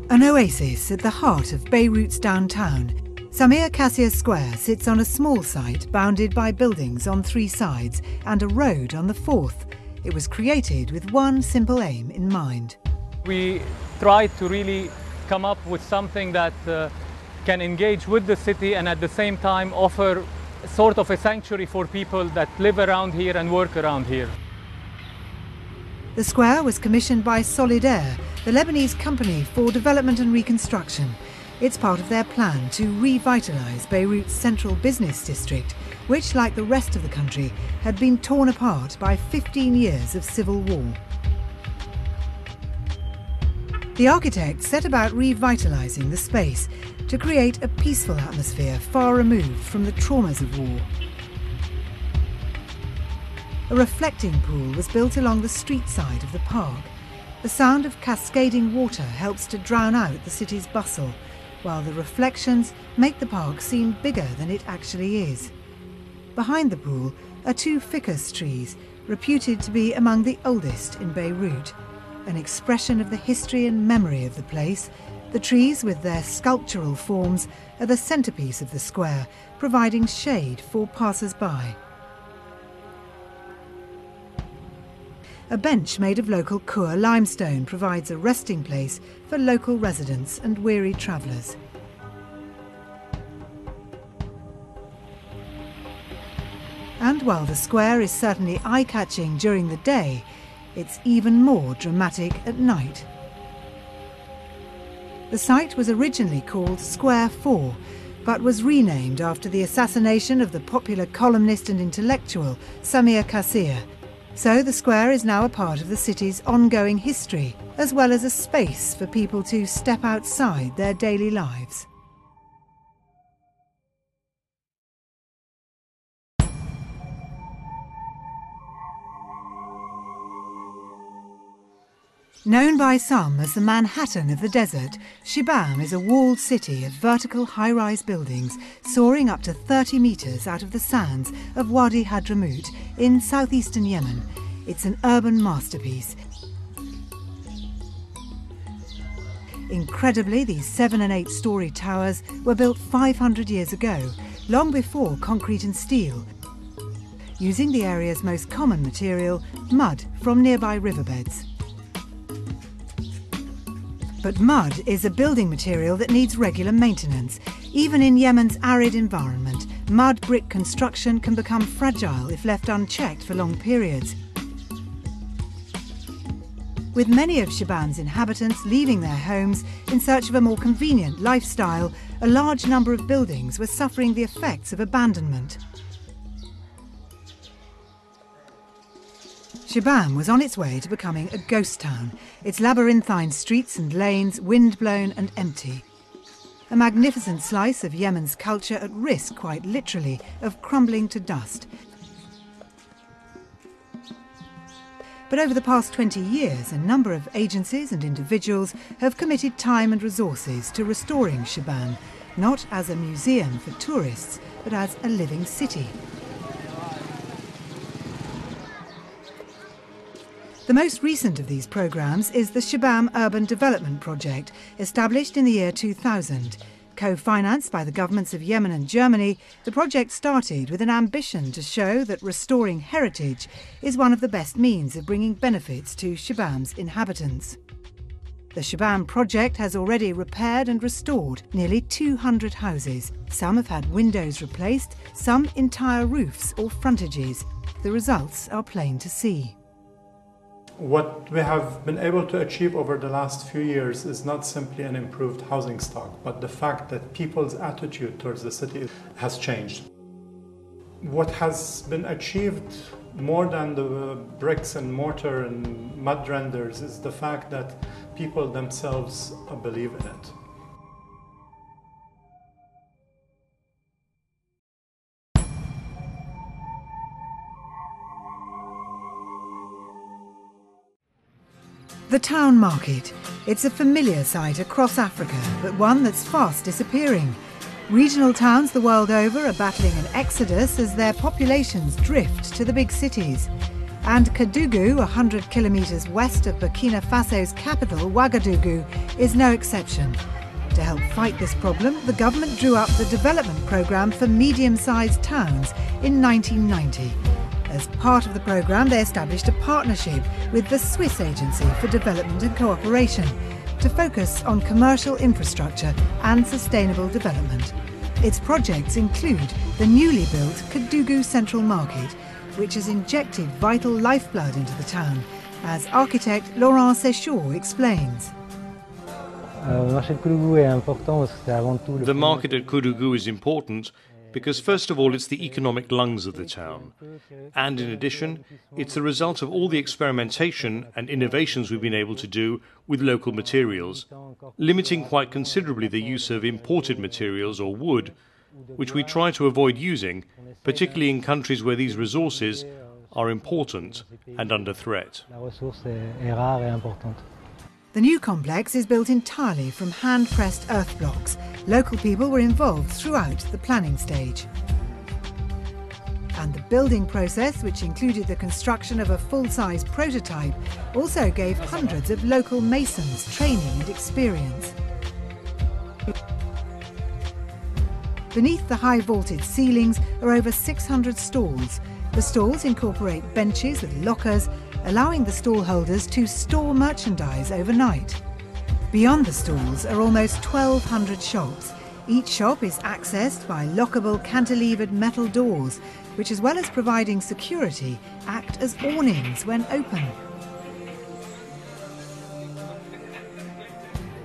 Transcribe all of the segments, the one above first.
An oasis at the heart of Beirut's downtown, Samir Casia Square sits on a small site bounded by buildings on 3 sides and a road on the 4th. It was created with one simple aim in mind. We tried to really come up with something that can engage with the city and at the same time offer sort of a sanctuary for people that live around here and work around here. The square was commissioned by Solidaire, the Lebanese company for development and reconstruction. It's part of their plan to revitalise Beirut's central business district, which, like the rest of the country, had been torn apart by 15 years of civil war. The architects set about revitalising the space to create a peaceful atmosphere far removed from the traumas of war. A reflecting pool was built along the street side of the park. The sound of cascading water helps to drown out the city's bustle, while the reflections make the park seem bigger than it actually is. Behind the pool are 2 ficus trees, reputed to be among the oldest in Beirut, an expression of the history and memory of the place. The trees, with their sculptural forms, are the centrepiece of the square, providing shade for passers-by. A bench made of local Kur limestone provides a resting place for local residents and weary travellers. And while the square is certainly eye-catching during the day, it's even more dramatic at night. The site was originally called Square 4, but was renamed after the assassination of the popular columnist and intellectual Samir Casia. So the square is now a part of the city's ongoing history, as well as a space for people to step outside their daily lives. Known by some as the Manhattan of the desert, Shibam is a walled city of vertical high-rise buildings soaring up to 30 metres out of the sands of Wadi Hadramaut in southeastern Yemen. It's an urban masterpiece. Incredibly, these 7- and 8-storey towers were built 500 years ago, long before concrete and steel, using the area's most common material, mud from nearby riverbeds. But mud is a building material that needs regular maintenance. Even in Yemen's arid environment, mud brick construction can become fragile if left unchecked for long periods. With many of Shibam's inhabitants leaving their homes in search of a more convenient lifestyle, a large number of buildings were suffering the effects of abandonment. Shibam was on its way to becoming a ghost town, its labyrinthine streets and lanes wind-blown and empty. A magnificent slice of Yemen's culture at risk, quite literally, of crumbling to dust. But over the past 20 years, a number of agencies and individuals have committed time and resources to restoring Shibam, not as a museum for tourists, but as a living city. The most recent of these programmes is the Shibam Urban Development Project, established in the year 2000. Co-financed by the governments of Yemen and Germany, the project started with an ambition to show that restoring heritage is one of the best means of bringing benefits to Shibam's inhabitants. The Shibam project has already repaired and restored nearly 200 houses. Some have had windows replaced, some entire roofs or frontages. The results are plain to see. What we have been able to achieve over the last few years is not simply an improved housing stock, but the fact that people's attitude towards the city has changed. What has been achieved more than the bricks and mortar and mud renders is the fact that people themselves believe in it. The town market. It's a familiar sight across Africa, but one that's fast disappearing. Regional towns the world over are battling an exodus as their populations drift to the big cities. And Kadugu, 100 kilometres west of Burkina Faso's capital, Ouagadougou, is no exception. To help fight this problem, the government drew up the development programme for medium-sized towns in 1990. As part of the programme, they established a partnership with the Swiss Agency for Development and Cooperation to focus on commercial infrastructure and sustainable development. Its projects include the newly built Kadugu Central Market, which has injected vital lifeblood into the town, as architect Laurent Séchour explains. The market at Kadugu is important because, first of all, it's the economic lungs of the town. And in addition, it's the result of all the experimentation and innovations we've been able to do with local materials, limiting quite considerably the use of imported materials or wood, which we try to avoid using, particularly in countries where these resources are important and under threat. The new complex is built entirely from hand-pressed earth blocks. Local people were involved throughout the planning stage. And the building process, which included the construction of a full-size prototype, also gave hundreds of local masons training and experience. Beneath the high-vaulted ceilings are over 600 stalls. The stalls incorporate benches with lockers, allowing the stall holders to store merchandise overnight. Beyond the stalls are almost 1,200 shops. Each shop is accessed by lockable cantilevered metal doors, which, as well as providing security, act as awnings when open.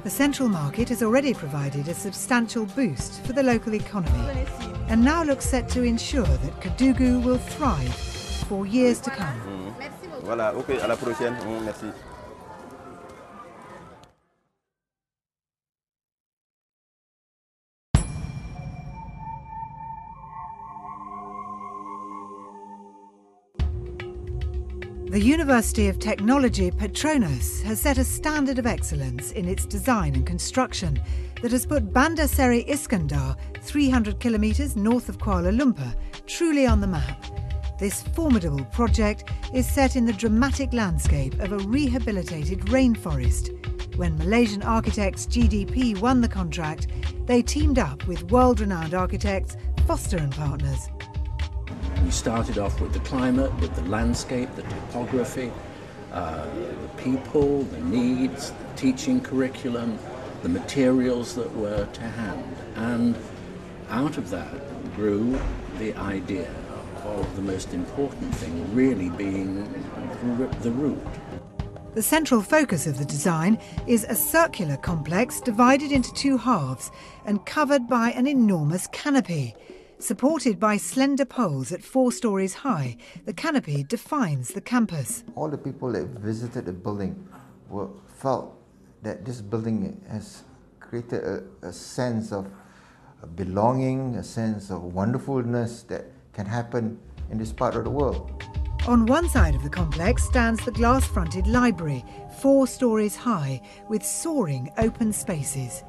The central market has already provided a substantial boost for the local economy and now looks set to ensure that Kadugu will thrive for years to come. Voilà, ok, à la prochaine. Merci. The University of Technology Petronas has set a standard of excellence in its design and construction that has put Bandar Seri Iskandar, 300 kilometres north of Kuala Lumpur, truly on the map. This formidable project is set in the dramatic landscape of a rehabilitated rainforest. When Malaysian architects GDP won the contract, they teamed up with world-renowned architects Foster & Partners. We started off with the climate, with the landscape, the topography, the people, the needs, the teaching curriculum, the materials that were to hand. And out of that grew the idea of the most important thing really being the route. The central focus of the design is a circular complex divided into two halves and covered by an enormous canopy. Supported by slender poles at 4 stories high, the canopy defines the campus. All the people that visited the building felt that this building has created a sense of belonging, a sense of wonderfulness that can happen in this part of the world. On one side of the complex stands the glass-fronted library, 4 stories high, with soaring open spaces.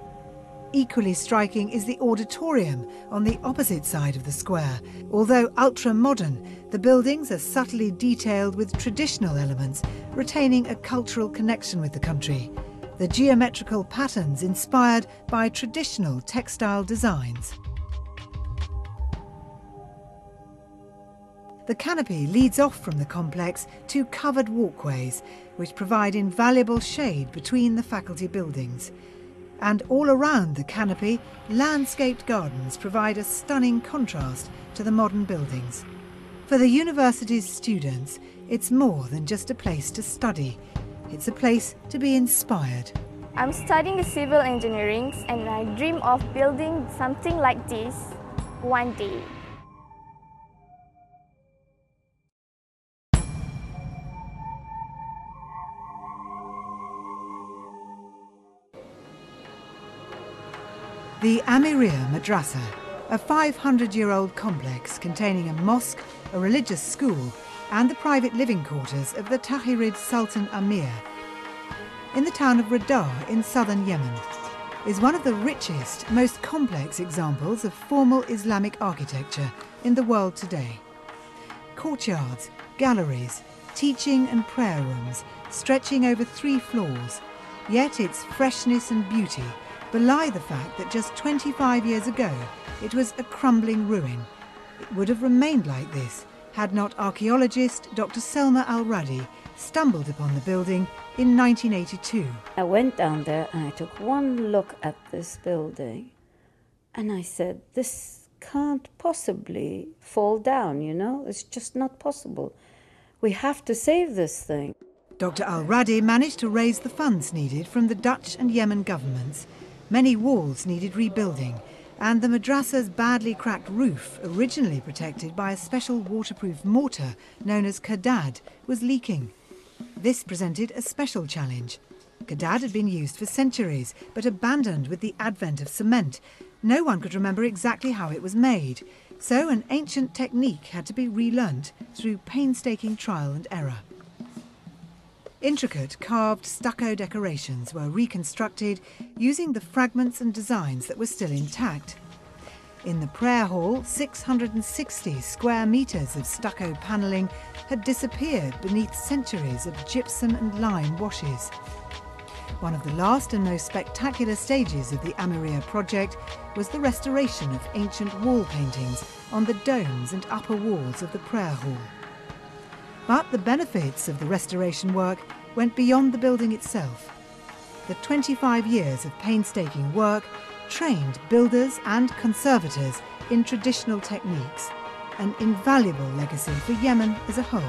Equally striking is the auditorium on the opposite side of the square. Although ultra-modern, the buildings are subtly detailed with traditional elements, retaining a cultural connection with the country. The geometrical patterns inspired by traditional textile designs. The canopy leads off from the complex to covered walkways, which provide invaluable shade between the faculty buildings. And all around the canopy, landscaped gardens provide a stunning contrast to the modern buildings. For the university's students, it's more than just a place to study. It's a place to be inspired. I'm studying civil engineering and I dream of building something like this one day. The Amira Madrasa, a 500-year-old complex containing a mosque, a religious school and the private living quarters of the Tahirid Sultan Amir, in the town of Radar in southern Yemen, is one of the richest, most complex examples of formal Islamic architecture in the world today. Courtyards, galleries, teaching and prayer rooms stretching over 3 floors. Yet its freshness and beauty belie the fact that just 25 years ago it was a crumbling ruin. It would have remained like this had not archaeologist Dr. Selma Al-Radi stumbled upon the building in 1982. I went down there and I took one look at this building and I said, this can't possibly fall down, you know? It's just not possible. We have to save this thing. Dr. Al-Radi managed to raise the funds needed from the Dutch and Yemen governments. Many walls needed rebuilding, and the madrasa's badly cracked roof, originally protected by a special waterproof mortar known as Kadad, was leaking. This presented a special challenge. Kadad had been used for centuries, but abandoned with the advent of cement. No one could remember exactly how it was made, so an ancient technique had to be relearnt through painstaking trial and error. Intricate carved stucco decorations were reconstructed using the fragments and designs that were still intact. In the prayer hall, 660 square metres of stucco panelling had disappeared beneath centuries of gypsum and lime washes. One of the last and most spectacular stages of the Amira project was the restoration of ancient wall paintings on the domes and upper walls of the prayer hall. But the benefits of the restoration work went beyond the building itself. The 25 years of painstaking work trained builders and conservators in traditional techniques, an invaluable legacy for Yemen as a whole.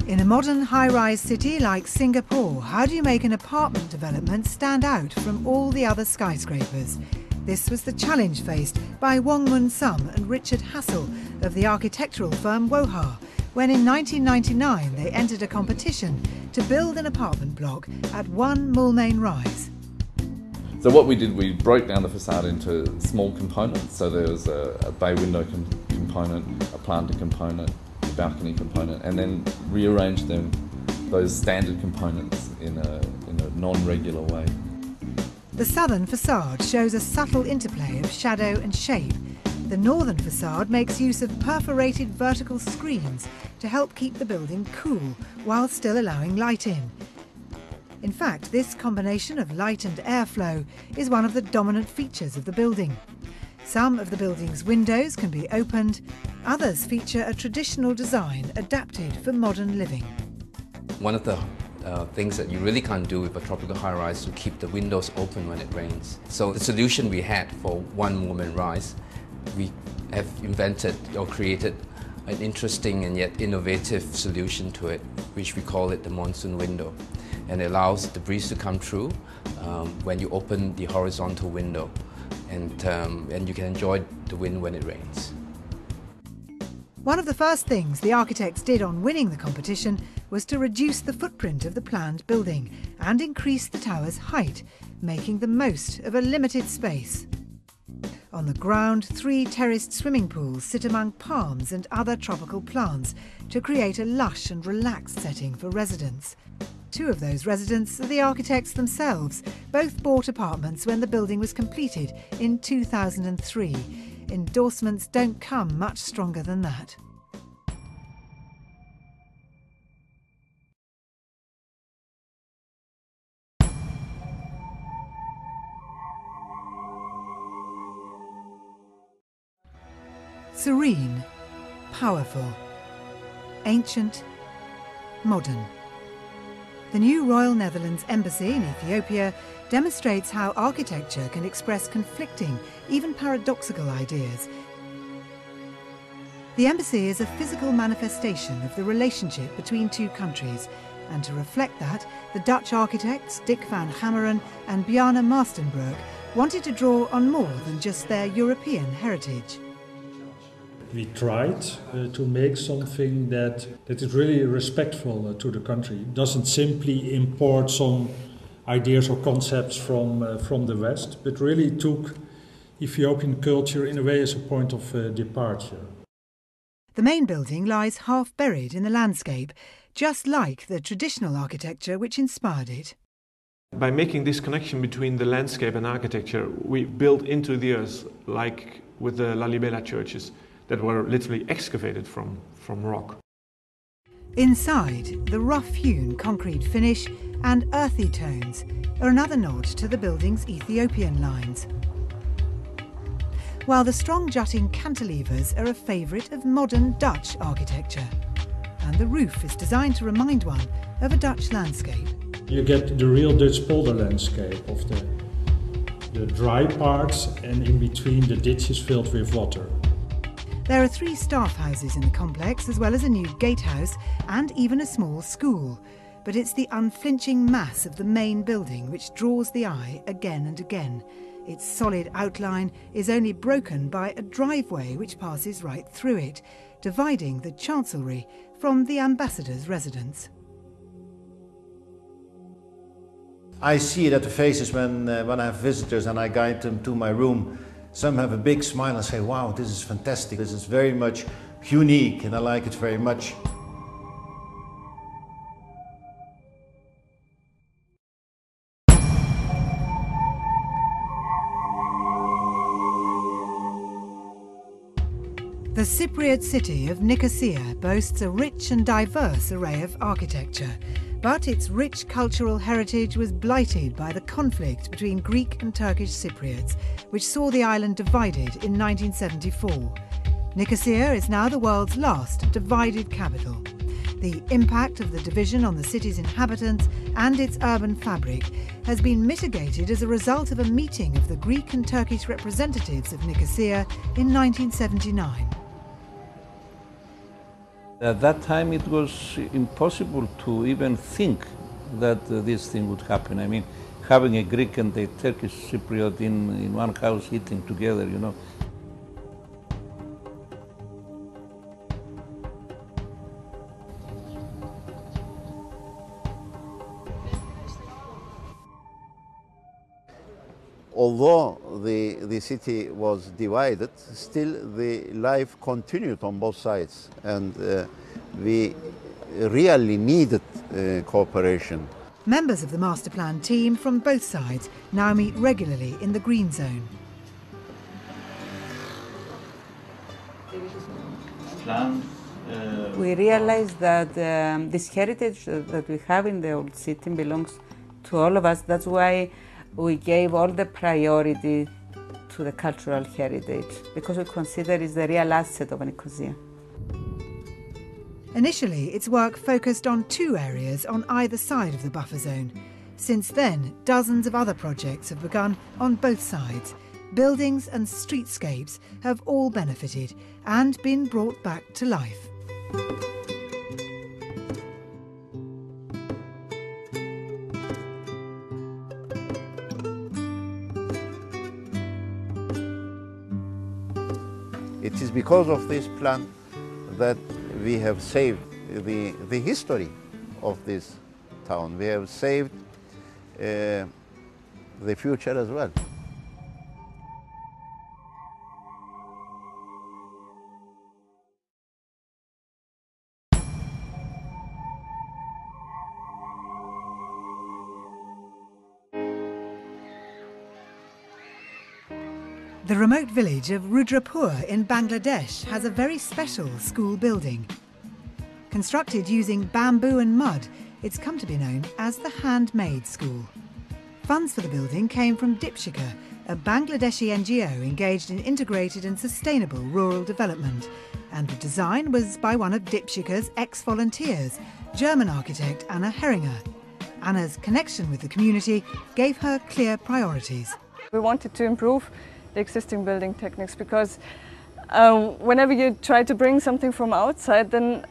In a modern high-rise city like Singapore, how do you make an apartment development stand out from all the other skyscrapers? This was the challenge faced by One Moulmein and Richard Hassel of the architectural firm Woha, when in 1999 they entered a competition to build an apartment block at One Moulmein Rise. So what we did, we broke down the facade into small components. So there was a bay window component, a planter component, balcony component, and then rearrange those standard components in a non-regular way. The southern facade shows a subtle interplay of shadow and shape. The northern facade makes use of perforated vertical screens to help keep the building cool while still allowing light in. In fact, this combination of light and airflow is one of the dominant features of the building. Some of the building's windows can be opened, others feature a traditional design adapted for modern living. One of the things that you really can't do with a tropical high-rise is to keep the windows open when it rains. So the solution we had for One Moulmein Rise, we have invented or created an interesting and yet innovative solution to it, which we call it the monsoon window. And it allows the breeze to come through when you open the horizontal window. And you can enjoy the wind when it rains. One of the first things the architects did on winning the competition was to reduce the footprint of the planned building and increase the tower's height, making the most of a limited space. On the ground, 3 terraced swimming pools sit among palms and other tropical plants to create a lush and relaxed setting for residents. 2 of those residents are the architects themselves. Both bought apartments when the building was completed in 2003. Endorsements don't come much stronger than that. Serene, powerful, ancient, modern. The new Royal Netherlands Embassy in Ethiopia demonstrates how architecture can express conflicting, even paradoxical ideas. The embassy is a physical manifestation of the relationship between 2 countries, and to reflect that, the Dutch architects Dick van Gameren and Bjarne Mastenbroek wanted to draw on more than just their European heritage. We tried to make something that is really respectful to the country. It doesn't simply import some ideas or concepts from the West, but really took Ethiopian culture in a way as a point of departure. The main building lies half buried in the landscape, just like the traditional architecture which inspired it. By making this connection between the landscape and architecture, we built into the earth, like with the Lalibela churches that were literally excavated from rock. Inside, the rough-hewn concrete finish and earthy tones are another nod to the building's Ethiopian lines. While the strong jutting cantilevers are a favourite of modern Dutch architecture, and the roof is designed to remind one of a Dutch landscape. You get the real Dutch polder landscape of the dry parts and in between the ditches filled with water. There are 3 staff houses in the complex, as well as a new gatehouse and even a small school. But it's the unflinching mass of the main building which draws the eye again and again. Its solid outline is only broken by a driveway which passes right through it, dividing the chancellery from the ambassador's residence. I see it at the faces when I have visitors and I guide them to my room. Some have a big smile and say, wow, this is fantastic. This is very much unique and I like it very much. The Cypriot city of Nicosia boasts a rich and diverse array of architecture, but its rich cultural heritage was blighted by the conflict between Greek and Turkish Cypriots, which saw the island divided in 1974. Nicosia is now the world's last divided capital. The impact of the division on the city's inhabitants and its urban fabric has been mitigated as a result of a meeting of the Greek and Turkish representatives of Nicosia in 1979. At that time it was impossible to even think that this thing would happen. I mean, having a Greek and a Turkish Cypriot in one house eating together, you know. Although the city was divided, still the life continued on both sides, and we really needed cooperation. Members of the master plan team from both sides now meet regularly in the green zone. We realize that this heritage that we have in the old city belongs to all of us. That's why we gave all the priority to the cultural heritage, because we consider it's the real asset of Nicosia. Initially, its work focused on 2 areas on either side of the buffer zone. Since then, dozens of other projects have begun on both sides. Buildings and streetscapes have all benefited and been brought back to life. It is because of this plan that we have saved the history of this town. We have saved the future as well. The remote village of Rudrapur in Bangladesh has a very special school building. Constructed using bamboo and mud, it's come to be known as the handmade school. Funds for the building came from Dipshika, a Bangladeshi NGO engaged in integrated and sustainable rural development. And the design was by one of Dipshika's ex-volunteers, German architect Anna Heringer. Anna's connection with the community gave her clear priorities. We wanted to improve the existing building techniques, because whenever you try to bring something from outside, then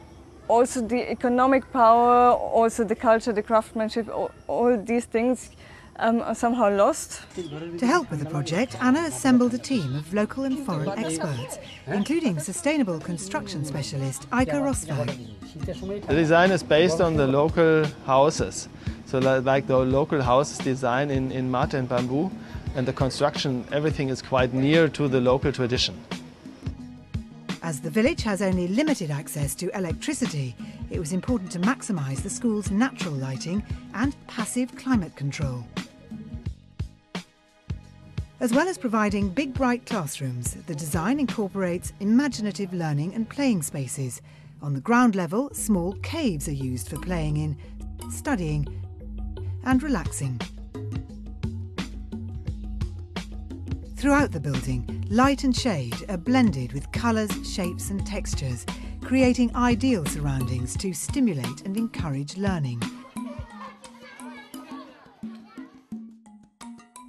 also the economic power, also the culture, the craftsmanship, all these things are somehow lost. To help with the project, Anna assembled a team of local and foreign experts, including sustainable construction specialist Eike Rosberg. The design is based on the local houses, so like the local houses design in mud and bamboo. And the construction, everything is quite near to the local tradition. As the village has only limited access to electricity, it was important to maximise the school's natural lighting and passive climate control. As well as providing big bright classrooms, the design incorporates imaginative learning and playing spaces. On the ground level, small caves are used for playing in, studying and relaxing. Throughout the building, light and shade are blended with colours, shapes and textures, creating ideal surroundings to stimulate and encourage learning.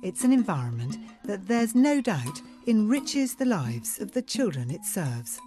It's an environment that there's no doubt enriches the lives of the children it serves.